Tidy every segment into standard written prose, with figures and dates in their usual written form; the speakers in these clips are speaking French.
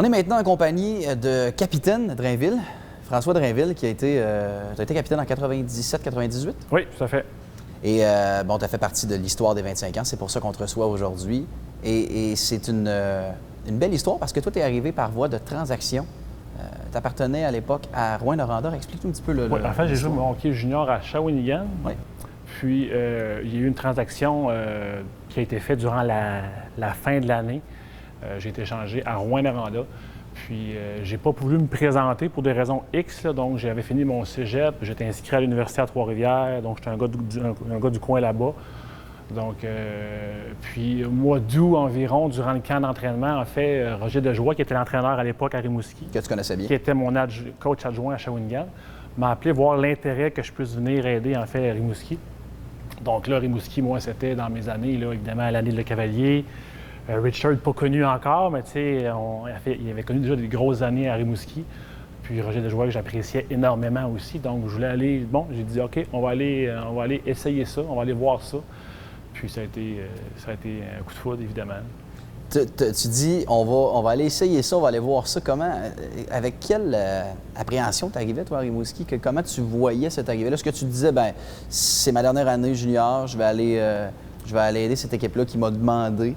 On est maintenant en compagnie de capitaine Drainville, François Drainville, qui a été, t'as été capitaine en 97-98? Oui, tout à fait. Et bon, tu as fait partie de l'histoire des 25 ans, c'est pour ça qu'on te reçoit aujourd'hui. Et c'est une belle histoire parce que toi, tu es arrivé par voie de transaction. Tu appartenais à l'époque à Rouyn-Noranda. Explique-nous un petit peu le. Oui, en fait, j'ai joué mon hockey junior à Shawinigan. Oui. Puis, il y a eu une transaction qui a été faite durant la fin de l'année. J'ai été échangé à Rouyn-Noranda. Puis, j'ai pas voulu me présenter pour des raisons X. Là. Donc, j'avais fini mon cégep. J'étais inscrit à l'Université à Trois-Rivières. Donc, j'étais un gars du coin là-bas. Donc, puis, au mois d'août environ, durant le camp d'entraînement, en fait, Roger Dejoie, qui était l'entraîneur à l'époque à Rimouski, Que tu connaissais bien. qui était mon coach adjoint à Shawinigan, m'a appelé voir l'intérêt que je puisse venir aider, en fait, à Rimouski. Donc là, Rimouski, moi, c'était dans mes années, là, évidemment, l'année de Le Cavalier. Richard, pas connu encore, mais tu sais, il avait connu déjà des grosses années à Rimouski. Puis Roger Dejoie, que j'appréciais énormément aussi. Donc, je voulais aller... Bon, j'ai dit, OK, on va aller essayer ça, on va aller voir ça. Puis ça a été un coup de foudre, évidemment. Tu dis, on va aller essayer ça, on va aller voir ça. Comment, avec quelle appréhension tu arrivais, toi, à Rimouski? Comment tu voyais cette arrivée-là? Est-ce que tu disais, bien, c'est ma dernière année junior, je vais aller aider cette équipe-là qui m'a demandé,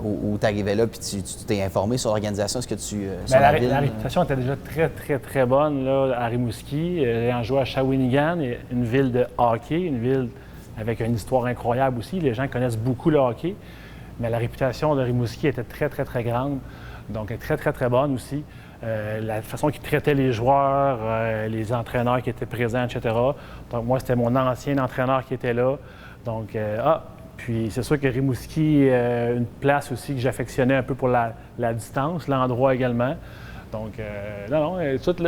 ou tu arrivais là puis tu t'es informé sur l'organisation? Est-ce que tu... la réputation était déjà très, très, très bonne là, à Rimouski. Ayant joué à Shawinigan, une ville de hockey, une ville avec une histoire incroyable aussi. Les gens connaissent beaucoup le hockey. Mais la réputation de Rimouski était très, très, très grande. Donc, très, très, très bonne aussi. La façon qu'ils traitaient les joueurs, les entraîneurs qui étaient présents, etc. Donc, moi, c'était mon ancien entraîneur qui était là. Donc, puis c'est sûr que Rimouski, une place aussi que j'affectionnais un peu pour la distance, l'endroit également. Donc,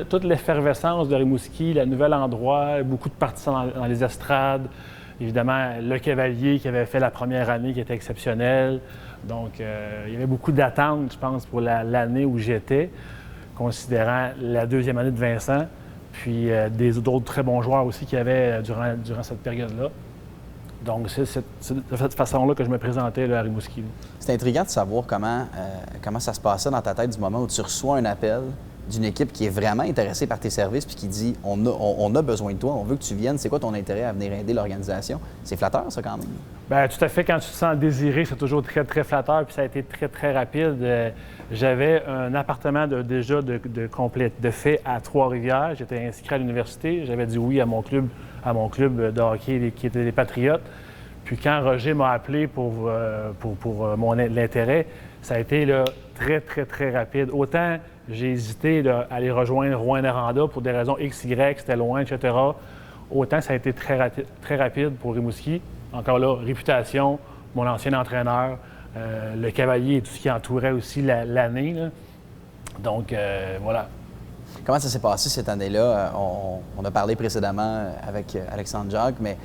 toute l'effervescence de Rimouski, le nouvel endroit, beaucoup de partisans dans les estrades. Évidemment, Le Cavalier qui avait fait la première année qui était exceptionnelle. Donc, il y avait beaucoup d'attentes, je pense, pour l'année où j'étais, considérant la deuxième année de Vincent, puis d'autres très bons joueurs aussi qu'il y avait durant cette période-là. Donc, c'est de cette façon-là que je me présentais là, à Rimouski. C'est intriguant de savoir comment ça se passait dans ta tête du moment où tu reçois un appel d'une équipe qui est vraiment intéressée par tes services puis qui dit on a besoin de toi, on veut que tu viennes. C'est quoi ton intérêt à venir aider l'organisation? C'est flatteur, ça, quand même. Bien, tout à fait. Quand tu te sens désiré, c'est toujours très, très flatteur. Puis ça a été très, très rapide. J'avais un appartement déjà de fait à Trois-Rivières. J'étais inscrit à l'université. J'avais dit oui à mon club de hockey qui était les Patriotes. Puis quand Roger m'a appelé pour l'intérêt, ça a été là, très, très, très rapide. Autant j'ai hésité à aller rejoindre Rouyn-Noranda pour des raisons X, Y, c'était loin, etc. Autant ça a été très rapide pour Rimouski. Encore là, réputation, mon ancien entraîneur, Le Cavalier et tout ce qui entourait aussi l'année. Là. Donc, voilà. Comment ça s'est passé cette année-là? On a parlé précédemment avec Alexandre Jacques, mais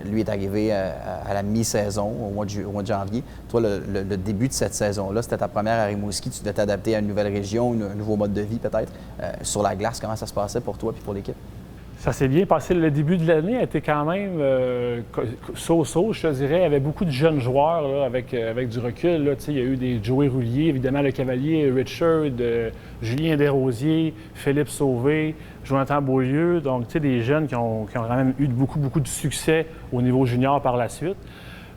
lui est arrivé à la mi-saison, au mois de janvier. Toi, le début de cette saison-là, c'était ta première à Rimouski. Tu devais t'adapter à une nouvelle région, un nouveau mode de vie peut-être. Sur la glace, comment ça se passait pour toi et pour l'équipe? Ça s'est bien passé. Le début de l'année a été quand même so-so, je te dirais. Il y avait beaucoup de jeunes joueurs là, avec du recul. Là. Il y a eu des Joey Roulier, évidemment, Le Cavalier, Richard, Julien Desrosiers, Philippe Sauvé, Jonathan Beaulieu. Donc, des jeunes qui ont quand même eu beaucoup, beaucoup de succès au niveau junior par la suite.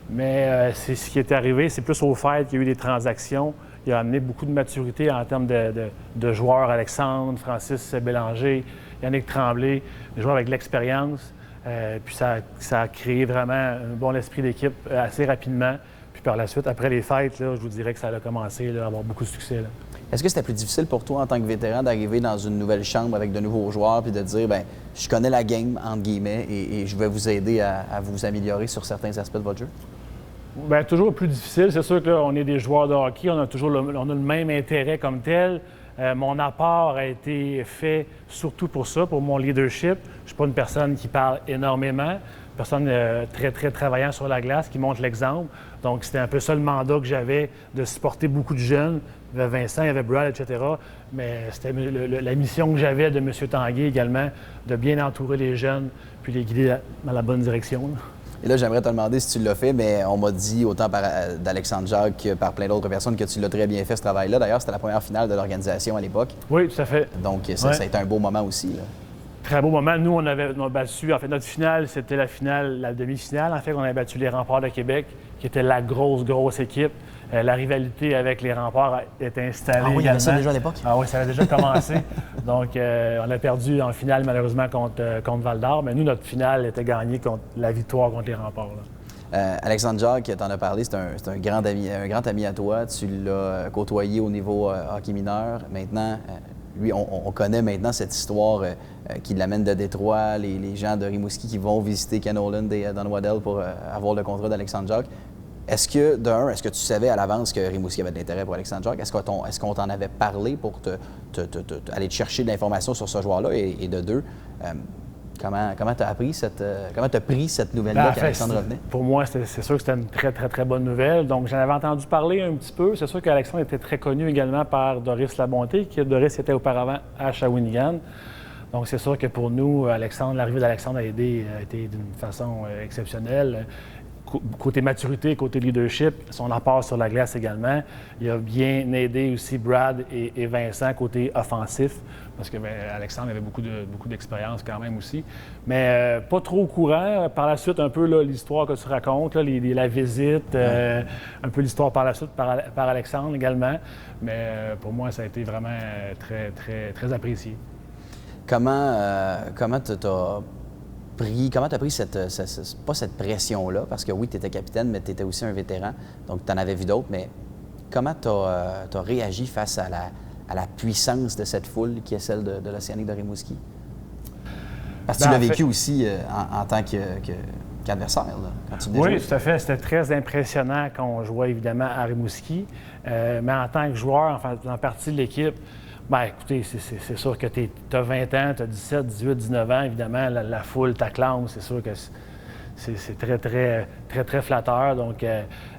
Mais c'est ce qui est arrivé, c'est plus au fait qu'il y a eu des transactions. Il a amené beaucoup de maturité en termes de joueurs. Alexandre, Francis Bélanger, Yannick Tremblay, des joueurs avec de l'expérience. Puis ça a créé vraiment un bon esprit d'équipe assez rapidement. Puis par la suite, après les fêtes, là, je vous dirais que ça a commencé à avoir beaucoup de succès. Là. Est-ce que c'était plus difficile pour toi en tant que vétéran d'arriver dans une nouvelle chambre avec de nouveaux joueurs puis de dire, bien, je connais la game, entre guillemets, et je vais vous aider à vous améliorer sur certains aspects de votre jeu? Bien, toujours plus difficile. C'est sûr qu'on est des joueurs de hockey, on a le même intérêt comme tel. Mon apport a été fait surtout pour ça, pour mon leadership. Je ne suis pas une personne qui parle énormément, une personne très, très travaillant sur la glace, qui montre l'exemple. Donc, c'était un peu ça le mandat que j'avais, de supporter beaucoup de jeunes. Il y avait Vincent, il y avait Brad, etc. Mais c'était la mission que j'avais de M. Tanguay également, de bien entourer les jeunes puis les guider dans la bonne direction. Là. Et là, j'aimerais te demander si tu l'as fait, mais on m'a dit, autant d'Alexandre Jacques que par plein d'autres personnes, que tu l'as très bien fait, ce travail-là. D'ailleurs, c'était la première finale de l'organisation à l'époque. Oui, tout à fait. Donc, ça a été un beau moment aussi, là. Très beau moment. Nous, on a battu, en fait, notre finale, c'était la demi-finale. En fait, on a battu les Remparts de Québec, qui était la grosse équipe. La rivalité avec les Remparts était installée. Ah oui, il y avait ça déjà à l'époque? Ah oui, ça avait déjà commencé. Donc, on a perdu en finale, malheureusement, contre Val-d'Or. Mais nous, notre finale était gagnée contre la victoire contre les Remparts, là. Alexandre Jacques, tu en as parlé, c'est un grand ami à toi. Tu l'as côtoyé au niveau hockey mineur. Maintenant, lui, on connaît maintenant cette histoire qui l'amène de Détroit, les gens de Rimouski qui vont visiter Ken Holland et Don Waddell pour avoir le contrat d'Alexandre Jacques. Est-ce que tu savais à l'avance que Rimouski avait de l'intérêt pour Alexandre Jacques? Est-ce qu'on t'en avait parlé pour aller te chercher de l'information sur ce joueur-là? Et de deux, comment tu as pris cette nouvelle-là qu'Alexandre revenait? Pour moi, c'est sûr que c'était une très bonne nouvelle. Donc, j'en avais entendu parler un petit peu. C'est sûr qu'Alexandre était très connu également par Doris Labonté, qui Doris était auparavant à Shawinigan. Donc, c'est sûr que pour nous, l'arrivée d'Alexandre a été d'une façon exceptionnelle. Côté maturité, côté leadership, son apport sur la glace également. Il a bien aidé aussi Brad et Vincent côté offensif, parce que Alexandre avait beaucoup d'expérience quand même aussi. Mais pas trop au courant. Par la suite, un peu l'histoire que tu racontes, là, la visite, un peu l'histoire par la suite par Alexandre également. Mais pour moi, ça a été vraiment très apprécié. Comment tu as pris pas cette pression-là? Parce que oui, tu étais capitaine, mais tu étais aussi un vétéran, donc tu en avais vu d'autres, mais comment tu as réagi face à la puissance de cette foule qui est celle de l'Océanique de Rimouski? Parce que tu l'as vécu aussi en tant qu'adversaire, là, quand tu Oui, tout à fait. C'était très impressionnant quand on jouait évidemment à Rimouski, mais en tant que joueur, en faisant partie de l'équipe, bien, écoutez, c'est sûr que tu as 20 ans, tu as 17, 18, 19 ans, évidemment, la foule t'acclame, c'est sûr que c'est très flatteur. Donc,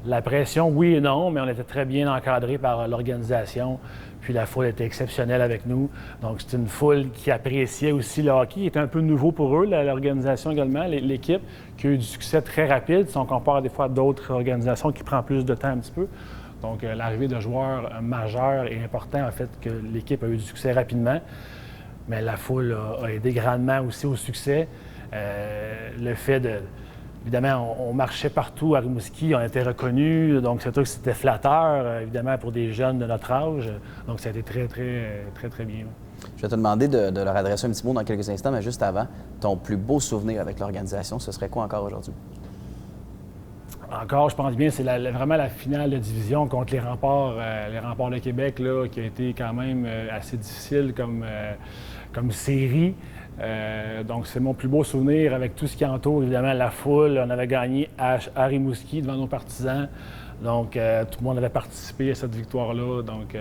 la pression, oui et non, mais on était très bien encadrés par l'organisation. Puis la foule était exceptionnelle avec nous. Donc, c'est une foule qui appréciait aussi le hockey. Il était un peu nouveau pour eux, l'organisation également, l'équipe, qui a eu du succès très rapide. Si on compare des fois à d'autres organisations qui prennent plus de temps un petit peu. Donc, l'arrivée de joueurs majeurs et importants a fait que l'équipe a eu du succès rapidement. Mais la foule a aidé grandement aussi au succès. Le fait de... Évidemment, on marchait partout à Rimouski, on était reconnus, donc c'est sûr que c'était flatteur, évidemment, pour des jeunes de notre âge. Donc, ça a été très bien. Je vais te demander de leur adresser un petit mot dans quelques instants, mais juste avant, ton plus beau souvenir avec l'organisation, ce serait quoi encore aujourd'hui? Encore, je pense bien, c'est vraiment la finale de division contre les Remparts de Québec, là, qui a été quand même assez difficile comme série. Donc, c'est mon plus beau souvenir avec tout ce qui entoure, évidemment, la foule. On avait gagné à Rimouski devant nos partisans. Donc, tout le monde avait participé à cette victoire-là. Donc,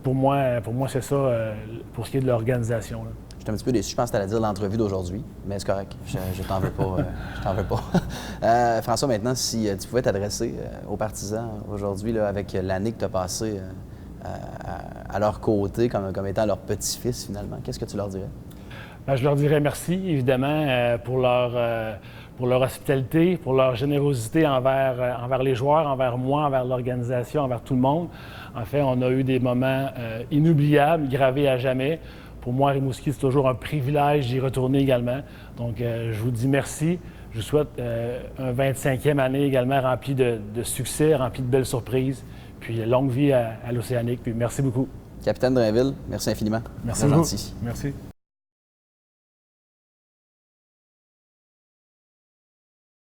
pour moi, c'est ça pour ce qui est de l'organisation. Je suis un petit peu déçu. Je pense que tu allais dire l'entrevue d'aujourd'hui, mais c'est correct. Je t'en veux pas. Je t'en veux pas. François, maintenant, si tu pouvais t'adresser aux partisans aujourd'hui, là, avec l'année que tu as passée à leur côté, comme étant leur petit-fils, finalement, qu'est-ce que tu leur dirais? Bien, je leur dirais merci, évidemment, pour leur hospitalité, pour leur générosité envers les joueurs, envers moi, envers l'organisation, envers tout le monde. En fait, on a eu des moments inoubliables, gravés à jamais. Pour moi, Rimouski, c'est toujours un privilège d'y retourner également. Donc, je vous dis merci. Je vous souhaite un 25e année également rempli de succès, rempli de belles surprises. Puis, longue vie à l'Océanique. Puis, merci beaucoup. Capitaine Drainville, merci infiniment. Merci beaucoup. Merci.